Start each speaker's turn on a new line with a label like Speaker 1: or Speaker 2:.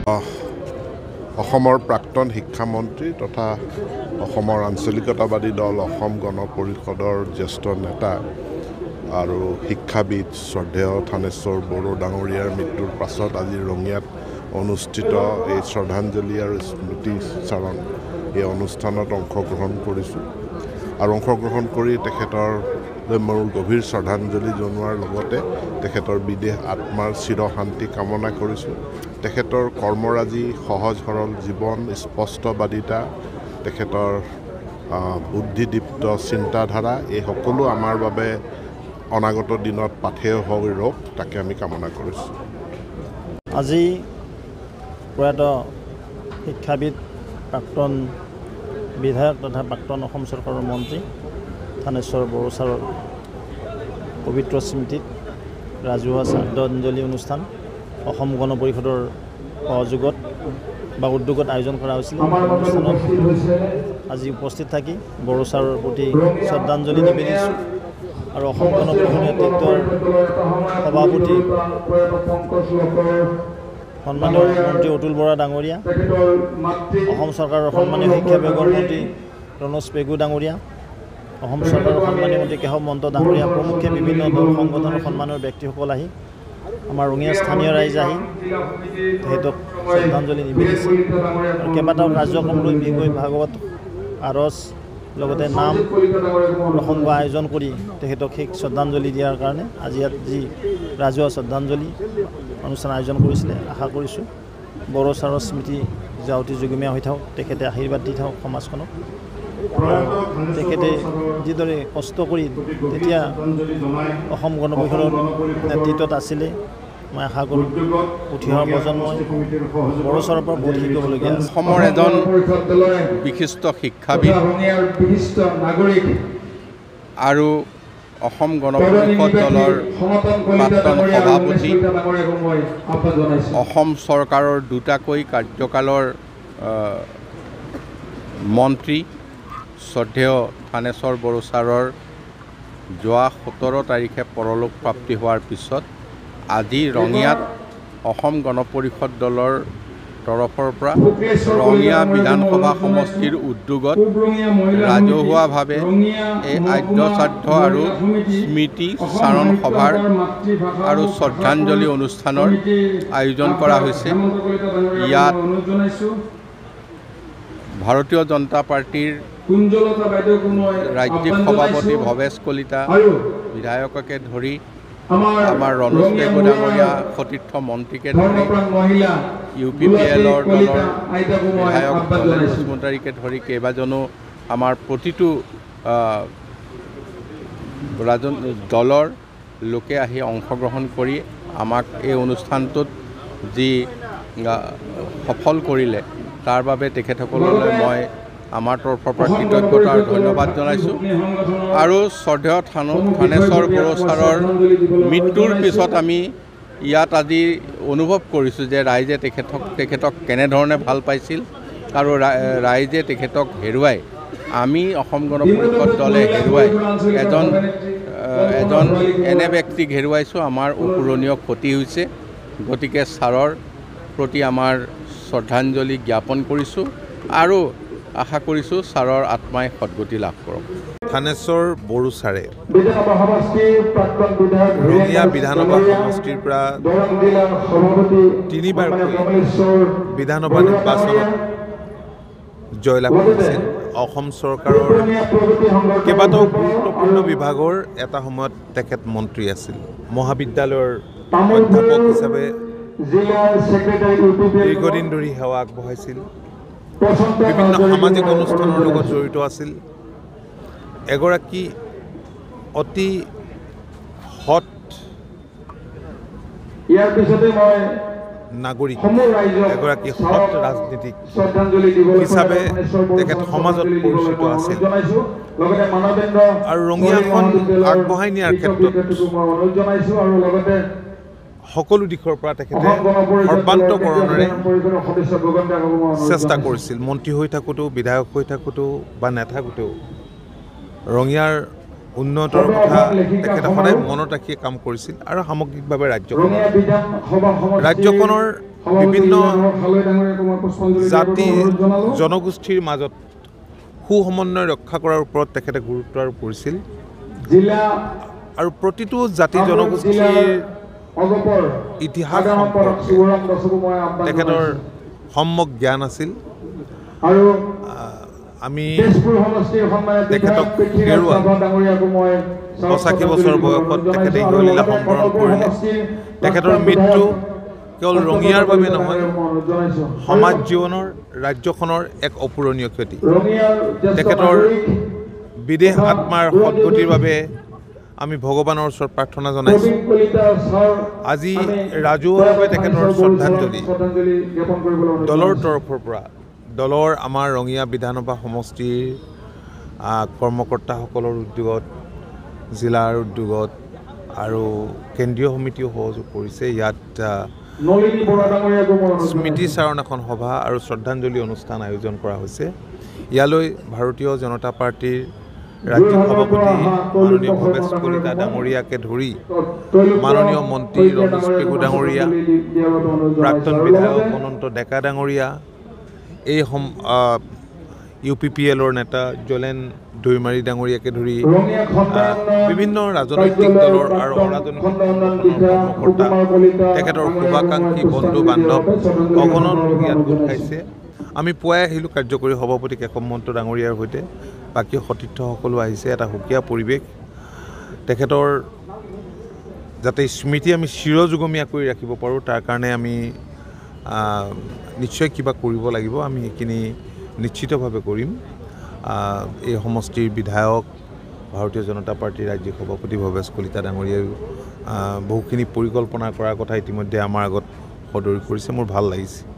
Speaker 1: অসমৰ প্ৰাক্তন শিক্ষামন্ত্ৰী তথা অসমৰ আঞ্চলিকতাবাদী দল অসম গণ পৰিষদৰ জ্যেষ্ঠ নেতা আৰু শিক্ষাবিদ শ্ৰদ্ধেয় থানেশ্বৰ বড়ো ডাঙৰীয়াৰ মৃত্যুৰ পাছত আজি ৰঙিয়াত অনুষ্ঠিত এই শ্ৰদ্ধাঞ্জলি আৰু স্মৃতিচাৰণ এই অনুষ্ঠানত অংশগ্ৰহণ কৰিছোঁ আৰু অংশগ্ৰহণ কৰি তেখেতৰ মোৰ গভীৰ শ্ৰদ্ধাঞ্জলি জনোৱাৰ লগতে তেখেতৰ বিদেহ আত্মাৰ চিৰশান্তি কামনা কৰিছোঁ। তেখেতৰ কৰ্মৰাজি সহজ সৰল জীৱন স্পষ্টবাদিতা তেখেতৰ বুদ্ধিদীপ্ত চিন্তাধাৰা এই সকলো আমাৰ বাবে অনাগত দিনত পাথেয় হৈ ৰওক তাকে আমি কামনা কৰিছোঁ।
Speaker 2: আজি প্ৰয়াত শিক্ষাবিদ প্ৰাক্তন বিধায়ক তথা প্ৰাক্তন অসম চৰকাৰৰ মন্ত্ৰী থানেশ্বৰ বড়ো ছাৰৰ পবিত্ৰ স্মৃতিত ৰাজহুৱা শ্ৰদ্ধাঞ্জলি অনুষ্ঠান অসম গণ পৰিষদৰ সহযোগত বা উদ্যোগত আয়োজন কৰা হৈছিল। অনুষ্ঠানত আজি উপস্থিত থাকি বড়ো ছাৰৰ প্ৰতি শ্ৰদ্ধাঞ্জলি নিবেদিছোঁ আৰু অসম গণ পৰিষদৰ নেতৃত্বৰ সভাপতি সন্মানীয় মন্ত্ৰী অতুল বৰা ডাঙৰীয়া, অসম চৰকাৰৰ সন্মানীয় শিক্ষা বিভাগৰ মন্ত্ৰী ৰণোজ পেগু ডাঙৰীয়া, অসম চৰকাৰৰ সন্মানীয় মন্ত্ৰী কেশৱ মহন্ত ডাঙৰীয়া প্ৰমুখ্যে বিভিন্ন দল সংগঠনৰ সন্মানৰ ব্যক্তিসকল আহি আমাৰ ৰঙিয়া স্থানীয় ৰাইজ আহি তেখেতক শ্ৰদ্ধাঞ্জলি নিবেদিছে আৰু কেইবাটাও কাৰ্যক্ৰম লৈ বিহুগৈ ভাগৱত আৰজ লগতে নাম প্ৰসংগ আয়োজন কৰি তেখেতক সেই শ্ৰদ্ধাঞ্জলি দিয়াৰ কাৰণে আজি ইয়াত যি ৰাজহুৱা শ্ৰদ্ধাঞ্জলি অনুষ্ঠান আয়োজন কৰিছিলে আশা কৰিছোঁ বড়ো ছাৰৰ স্মৃতি যাওঁতি যুগমীয়া হৈ থাকক, তেখেতে আশীৰ্বাদ দি থাকক সমাজখনক। তেখেতে যিদৰে কষ্ট কৰি তেতিয়া অসম গণ পৰিষদৰ নেতৃত্বত আছিলে মই আশা কৰোঁ উঠি অহা প্ৰজন্মই বড়ো ছাৰৰ পৰা বহুত শিকিবলগীয়া আছে।
Speaker 3: অসমৰ এজন বিশিষ্ট শিক্ষাবিদ আৰু অসম গণ পৰিষদ দলৰ প্ৰাক্তন সভাপতি, অসম চৰকাৰৰ দুটাকৈ কাৰ্যকালৰ মন্ত্ৰী শ্ৰদ্ধেয় থানেশ্বৰ বড়ো ছাৰৰ যোৱা 17 তাৰিখে পৰলোক প্ৰাপ্তি হোৱাৰ পিছত আজি ৰঙিয়াত অসম গণ পৰিষদ দলৰ তৰফৰ পৰা ৰঙিয়া বিধানসভা সমষ্টিৰ উদ্যোগত ৰাজহুৱাভাৱে এই আদ্য শ্ৰাদ্ধ আৰু স্মৃতি চাৰণ সভাৰ আৰু শ্ৰদ্ধাঞ্জলি অনুষ্ঠানৰ আয়োজন কৰা হৈছে। ইয়াত ভাৰতীয় জনতা পাৰ্টীৰ ৰাজ্যিক সভাপতি ভৱেশ কলিতা বিধায়ককে ধৰি আমাৰ ৰণোজ পেগু ডাঙৰীয়া সতীৰ্থ মন্ত্ৰীকে ধৰি UPPLৰ দলৰ বিধায়ক মুখ্যমন্ত্ৰীকে ধৰি কেইবাজনো আমাৰ প্ৰতিটো দলৰ লোকে আহি অংশগ্ৰহণ কৰি আমাক এই অনুষ্ঠানটোত যি সফল কৰিলে তাৰ বাবে তেখেতসকললৈ মই আমাৰ তৰফৰ পৰা কৃতজ্ঞতা আৰু ধন্যবাদ জনাইছোঁ। আৰু শ্ৰদ্ধেয় থানেশ্বৰ বড়ো ছাৰৰ মৃত্যুৰ পিছত আমি ইয়াত আজি অনুভৱ কৰিছোঁ যে ৰাইজে তেখেতক কেনেধৰণে ভাল পাইছিল আৰু ৰাইজে তেখেতক হেৰুৱাই আমি অসম গণ পৰিষদ দলে হেৰুৱাই এজন এনে ব্যক্তিক হেৰুৱাইছোঁ আমাৰ অপূৰণীয় ক্ষতি হৈছে। গতিকে ছাৰৰ প্ৰতি আমাৰ শ্ৰদ্ধাঞ্জলি জ্ঞাপন কৰিছোঁ আৰু আশা কৰিছোঁ ছাৰৰ আত্মাই সদ্গতি লাভ কৰক।
Speaker 4: থানেশ্বৰ বড়ো ছাৰে ৰঙিয়া বিধানসভা সমষ্টিৰ পৰা 3বাৰকৈ বিধানসভা নিৰ্বাচনত জয়লাভ কৰিছিল। অসম চৰকাৰৰ কেইবাটাও গুৰুত্বপূৰ্ণ বিভাগৰ এটা সময়ত তেখেত মন্ত্ৰী আছিল। মহাবিদ্যালয়ৰ অধ্যাপক হিচাপে দীৰ্ঘদিন ধৰি সেৱা আগবঢ়াইছিল। বিভিন্ন সামাজিক অনুষ্ঠানৰ লগত জড়িত আছিল। এগৰাকী অতি সৎ নাগৰিক, এগৰাকী সৎ ৰাজনীতিক হিচাপে তেখেত সমাজত পৰিচিত আছিল আৰু ৰঙিয়াখন আগবঢ়াই নিয়াৰ ক্ষেত্ৰত সকলো দিশৰ পৰা তেখেতে সৰ্বান্তকৰণেৰে চেষ্টা কৰিছিল। মন্ত্ৰী হৈ থাকোঁতেও, বিধায়ক হৈ থাকোঁতেও বা নাথাকোঁতেও ৰঙিয়াৰ উন্নতৰ কথা তেখেতে সদায় মনত ৰাখিয়ে কাম কৰিছিল আৰু সামগ্ৰিকভাৱে ৰাজ্যখনৰ বিভিন্ন জাতি জনগোষ্ঠীৰ মাজত সুসমন্বয় ৰক্ষা কৰাৰ ওপৰত তেখেতে গুৰুত্ব আৰোপ কৰিছিল আৰু প্ৰতিটো জাতি জনগোষ্ঠীৰ ইতিহাস সম্পৰ্কে তেখেতৰ সম্যক জ্ঞান আছিল আমি তেখেতক হেৰুৱা 85 বছৰ বয়সত তেখেতে ইহলীলা সম্বৰণ কৰিলে তেখেতৰ মৃত্যু কেৱল ৰঙিয়াৰ বাবে নহয় সমাজ জীৱনৰ ৰাজ্যখনৰ এক অপূৰণীয় ক্ষতি তেখেতৰ বিদেশ আত্মাৰ সদ্গতিৰ বাবে আমি ভগৱানৰ ওচৰত প্ৰাৰ্থনা জনাইছোঁ আজি ৰাজহুৱাভাৱে তেখেতৰ শ্ৰদ্ধাঞ্জলি দলৰ তৰফৰ পৰা দলৰ আমাৰ ৰঙিয়া বিধানসভা সমষ্টিৰ কৰ্মকৰ্তাসকলৰ উদ্যোগত জিলাৰ উদ্যোগত আৰু কেন্দ্ৰীয় সমিতিও সহযোগ কৰিছে ইয়াত স্মৃতি চাৰণ এখন সভা আৰু শ্ৰদ্ধাঞ্জলি অনুষ্ঠান আয়োজন কৰা হৈছে ইয়ালৈ ভাৰতীয় জনতা পাৰ্টীৰ ৰাজ্যিক সভাপতি মাননীয় ভৱেশ কলিতা ডাঙৰীয়াকে ধৰি মাননীয় মন্ত্ৰী ৰণোজ পেগু ডাঙৰীয়া প্ৰাক্তন বিধায়ক অনন্ত ডেকা ডাঙৰীয়া এই UPPLৰ নেতা জলেন দৈমাৰী ডাঙৰীয়াকে ধৰি বিভিন্ন ৰাজনৈতিক দলৰ আৰু অৰাজনৈতিক কৰ্মকৰ্তা তেখেতৰ শুভাকাংক্ষী বন্ধু বান্ধৱ অগণন লোক ইয়াত গোট খাইছে আমি পুৱাই আহিলোঁ কাৰ্যকৰী সভাপতি কেশৱ মহন্ত ডাঙৰীয়াৰ সৈতে বাকী সতীৰ্থসকলো আহিছে এটা সুকীয়া পৰিৱেশ তেখেতৰ যাতে স্মৃতি আমি চিৰযুগমীয়া কৰি ৰাখিব পাৰোঁ তাৰ কাৰণে আমি নিশ্চয় কিবা কৰিব লাগিব আমি সেইখিনি নিশ্চিতভাৱে কৰিম এই সমষ্টিৰ বিধায়ক ভাৰতীয় জনতা পাৰ্টীৰ ৰাজ্যিক সভাপতি ভৱেশ কলিতা ডাঙৰীয়াই বহুখিনি পৰিকল্পনা কৰাৰ কথা ইতিমধ্যে আমাৰ আগত সদৰি কৰিছে মোৰ ভাল লাগিছে